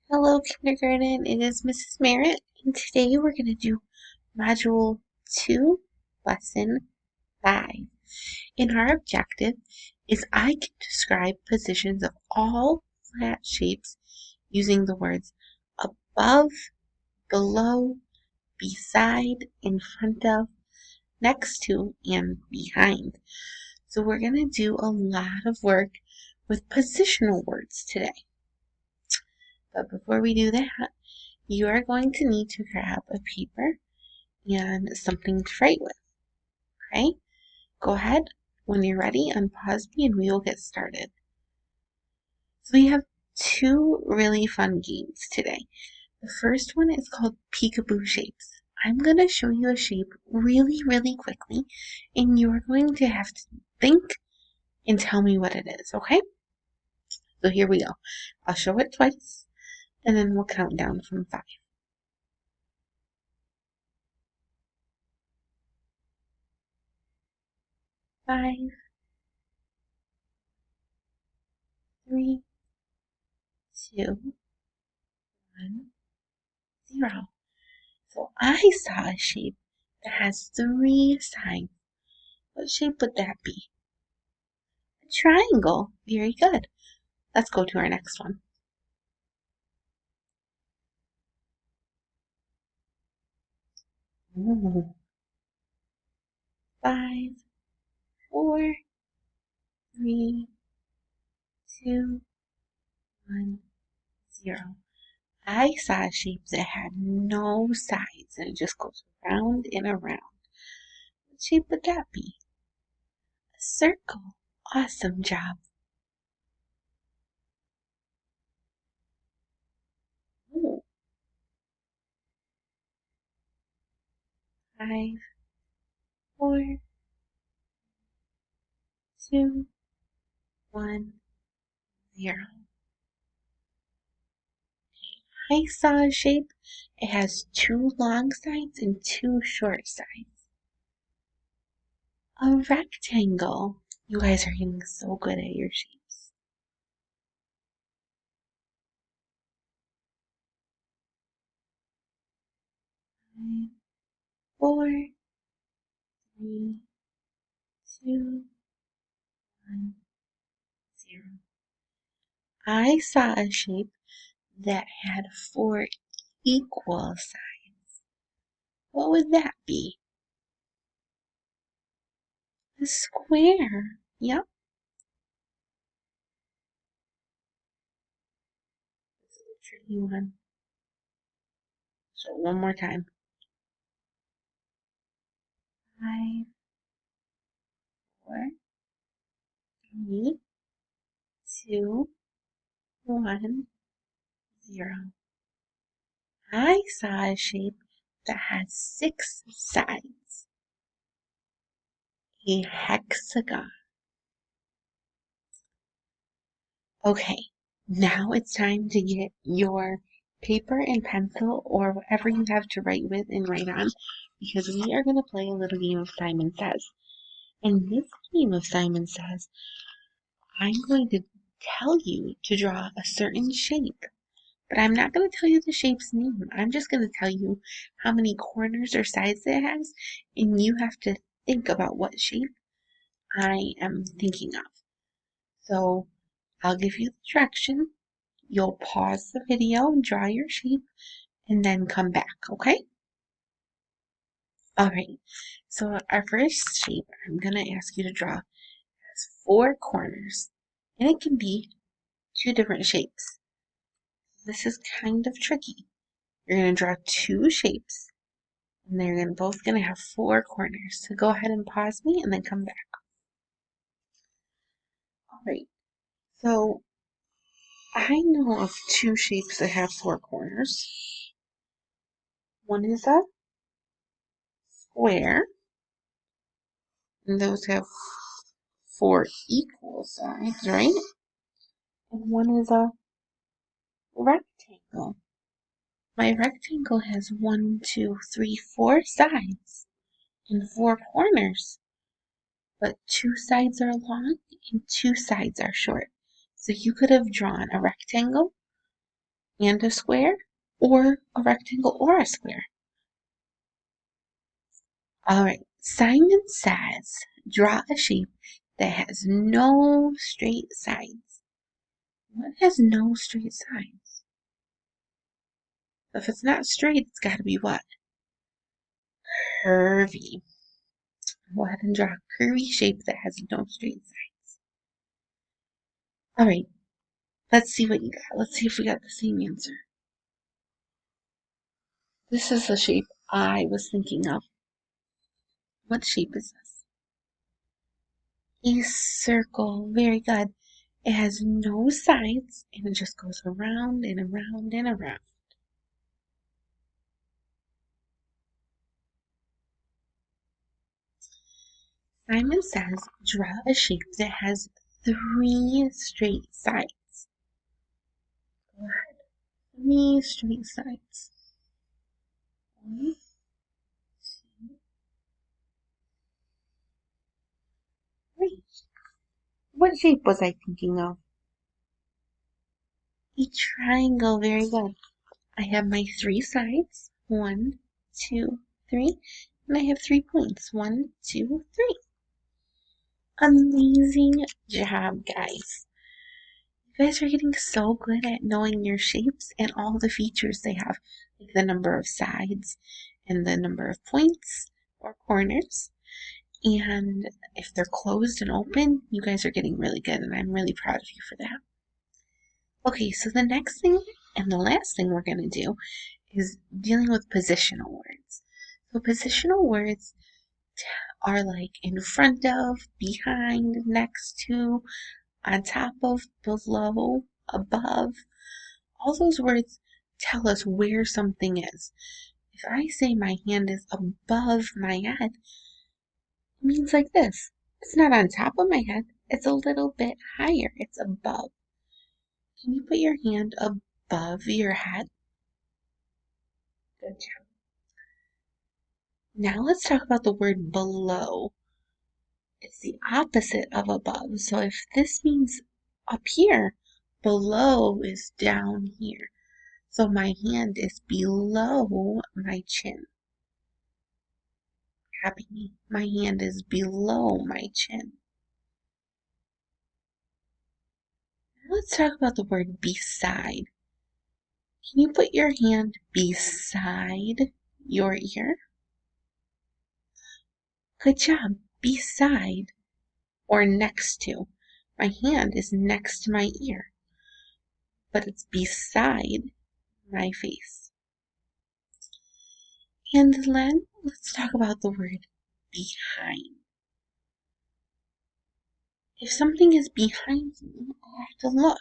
Hello, kindergarten. It is Mrs. Merritt, and today we're going to do Module 2, Lesson 5. And our objective is I can describe positions of all flat shapes using the words above, below, beside, in front of, next to, and behind. So we're going to do a lot of work with positional words today. But before we do that, you are going to need to grab a paper and something to write with, okay? Go ahead. When you're ready, unpause me and we will get started. So we have two really fun games today. The first one is called Peekaboo Shapes. I'm going to show you a shape really quickly, and you are going to have to think and tell me what it is, okay? So here we go. I'll show it twice, and then we'll count down from 5. 5, 3, 2, 1, 0. So I saw a shape that has 3 sides. What shape would that be? A triangle. Very good. Let's go to our next one. Ooh. 5, 4, 3, 2, 1, 0. I saw a shape that had no sides and it just goes around and around. What shape would that be? A circle. Awesome job. Ooh. 5, 4, 2, 1, 0. I saw a shape. It has 2 long sides and 2 short sides. A rectangle. You guys are getting so good at your shapes. 5, 4, 3, 2, 1, 0. I saw a shape that had 4 equal sides. What would that be? A square. Yep. This is a tricky one. So one more time. 5, 4, 3, 2, 1, 0. I saw a shape that had 6 sides. A hexagon. Okay, now it's time to get your paper and pencil or whatever you have to write with and write on, because we are going to play a little game of Simon Says. And this game of Simon Says, I'm going to tell you to draw a certain shape. But I'm not going to tell you the shape's name. I'm just going to tell you how many corners or sides it has, and you have to think about what shape I am thinking of. So I'll give you the direction. You'll pause the video and draw your shape, and then come back, okay? Alright, so our first shape I'm going to ask you to draw has 4 corners, and it can be 2 different shapes. This is kind of tricky. You're going to draw 2 shapes, and they're both going to have 4 corners. So go ahead and pause me and then come back. Alright, so I know of 2 shapes that have 4 corners. One is a square, and those have 4 equal sides, right? And one is a rectangle. My rectangle has 1, 2, 3, 4 sides and 4 corners, but 2 sides are long and 2 sides are short. So you could have drawn a rectangle and a square, or a rectangle or a square? All right, Simon says, draw a shape that has no straight sides. What has no straight sides? If it's not straight, it's got to be what? Curvy. Go ahead and draw a curvy shape that has no straight sides. All right, let's see what you got. Let's see if we got the same answer. This is the shape I was thinking of. What shape is this? A circle. Very good. It has no sides and it just goes around and around and around. Simon says, draw a shape that has 3 straight sides. Go ahead. 3 straight sides. 1, 2, 3. What shape was I thinking of? A triangle. Very good. I have my 3 sides. 1, 2, 3. And I have 3 points. 1, 2, 3. Amazing job, guys. You guys are getting so good at knowing your shapes and all the features they have, like the number of sides and the number of points or corners. And if they're closed and open, you guys are getting really good, and I'm really proud of you for that. Okay, so the next thing and the last thing we're going to do is dealing with positional words. So positional words are like in front of, behind, next to, on top of, below, above. All those words tell us where something is. If I say my hand is above my head, it means like this. It's not on top of my head. It's a little bit higher. It's above. Can you put your hand above your head? Good job. Now let's talk about the word below. It's the opposite of above. So if this means up here, below is down here. So my hand is below my chin. Copy me. My hand is below my chin. Now let's talk about the word beside. Can you put your hand beside your ear? Good job. Beside or next to. My hand is next to my ear, but it's beside my face. And then let's talk about the word behind. If something is behind me, I have to look.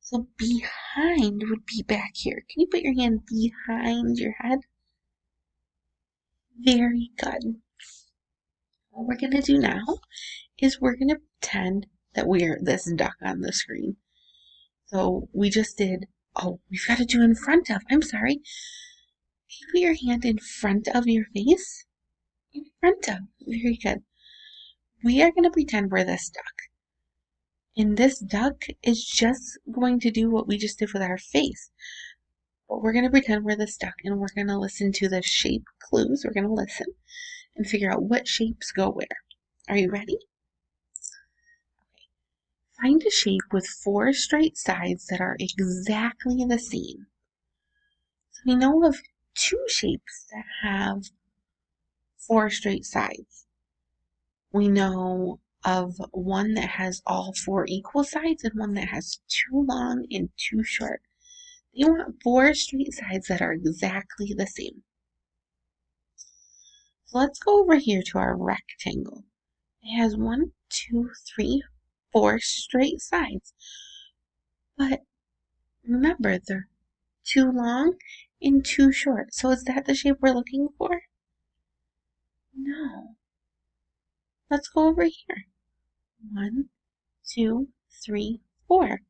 So behind would be back here. Can you put your hand behind your head? Very good. What we're going to do now is we're going to pretend that we're this duck on the screen. So we just did, oh, we've got to do in front of. I'm sorry. Can you put your hand in front of your face? In front of. Very good. We are going to pretend we're this duck. And this duck is just going to do what we just did with our face. But we're going to pretend we're this duck and we're going to listen to the shape clues. We're going to listen and figure out what shapes go where. Are you ready? Okay. Find a shape with 4 straight sides that are exactly the same. So we know of 2 shapes that have 4 straight sides. We know of one that has all 4 equal sides and one that has 2 long and 2 short. You want 4 straight sides that are exactly the same. So let's go over here to our rectangle. It has 1, 2, 3, 4 straight sides. But remember, they're 2 long and 2 short. So is that the shape we're looking for? No. Let's go over here. 1, 2, 3, 4.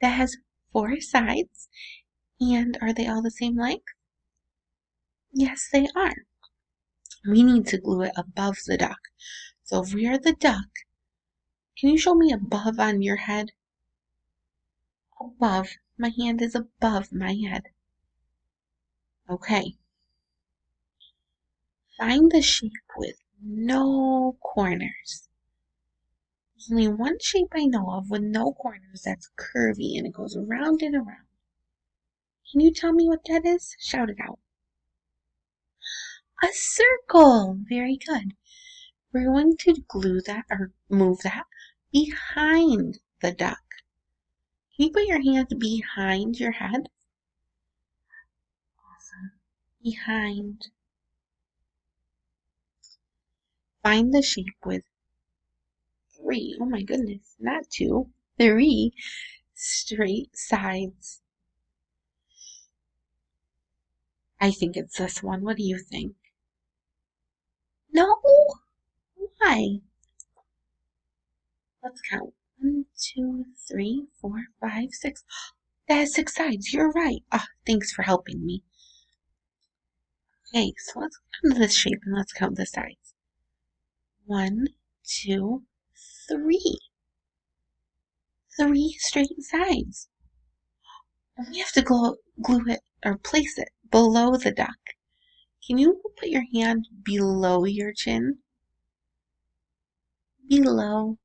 That has 4 sides. And are they all the same length? Yes, they are. We need to glue it above the duck. So if we are the duck, can you show me above on your head? Above. My hand is above my head. Okay. Find the shape with no corners. There's only one shape I know of with no corners that's curvy and it goes around and around. Can you tell me what that is? Shout it out. A circle! Very good. We're going to glue that or move that behind the duck. Can you put your hand behind your head? Awesome. Behind. Find the shape with three, oh my goodness, not two, three straight sides. I think it's this one. What do you think? No? Why? Let's count. 1, 2, 3, 4, 5, 6. That has 6 sides. You're right. Ah, thanks for helping me. Okay, so let's come to this shape and let's count the sides. 1, 2, 3. 3 straight sides. And we have to glue it or place it below the duck. Can you put your hand below your chin? Below.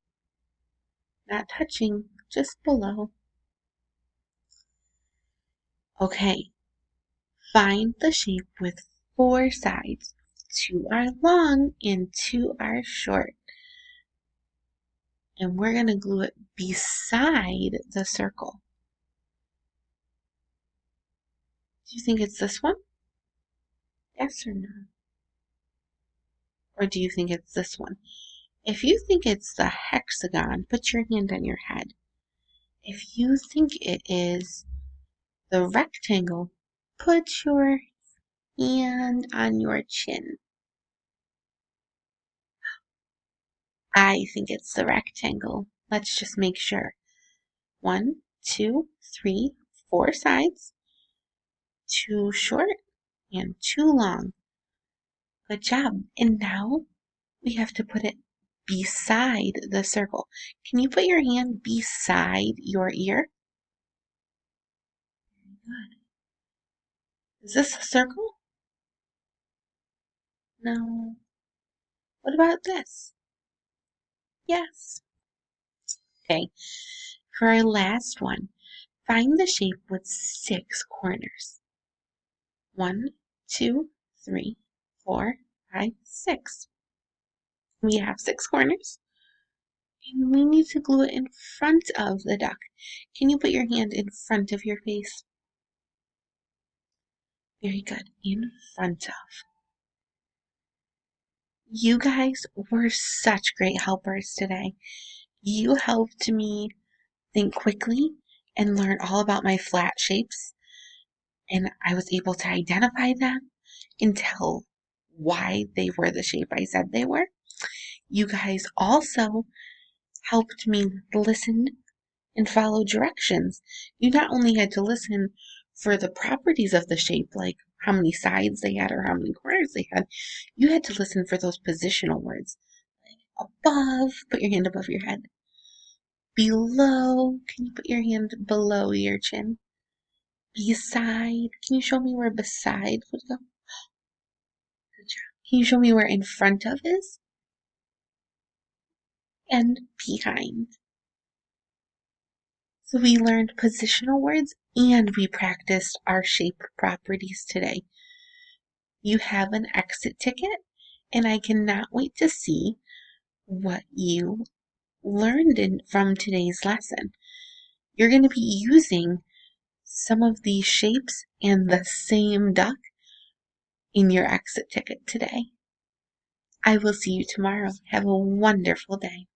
Not touching, just below. Okay. Find the shape with 4 sides. 2 are long and 2 are short. And we're going to glue it beside the circle. Do you think it's this one? Yes or no? Or do you think it's this one? If you think it's the hexagon, put your hand on your head. If you think it is the rectangle, put your hand on your chin. I think it's the rectangle. Let's just make sure. 1, 2, 3, 4 sides. 2 short and 2 long. Good job. And now we have to put it beside the circle. Can you put your hand beside your ear? Very good. Is this a circle? No. What about this? Yes. Okay. For our last one, find the shape with 6 corners. 1, 2, 3, 4, 5, 6. We have 6 corners. And we need to glue it in front of the duck. Can you put your hand in front of your face? Very good. In front of. You guys were such great helpers today. You helped me think quickly and learn all about my flat shapes. And I was able to identify them and tell why they were the shape I said they were. You guys also helped me listen and follow directions. You not only had to listen for the properties of the shape, like how many sides they had or how many corners they had, you had to listen for those positional words. Like above, put your hand above your head. Below, can you put your hand below your chin? Beside, can you show me where beside would go? Good job. Can you show me where in front of is? And behind. So we learned positional words and we practiced our shape properties today. You have an exit ticket and I cannot wait to see what you learned from today's lesson. You're going to be using some of these shapes and the same duck in your exit ticket today. I will see you tomorrow. Have a wonderful day.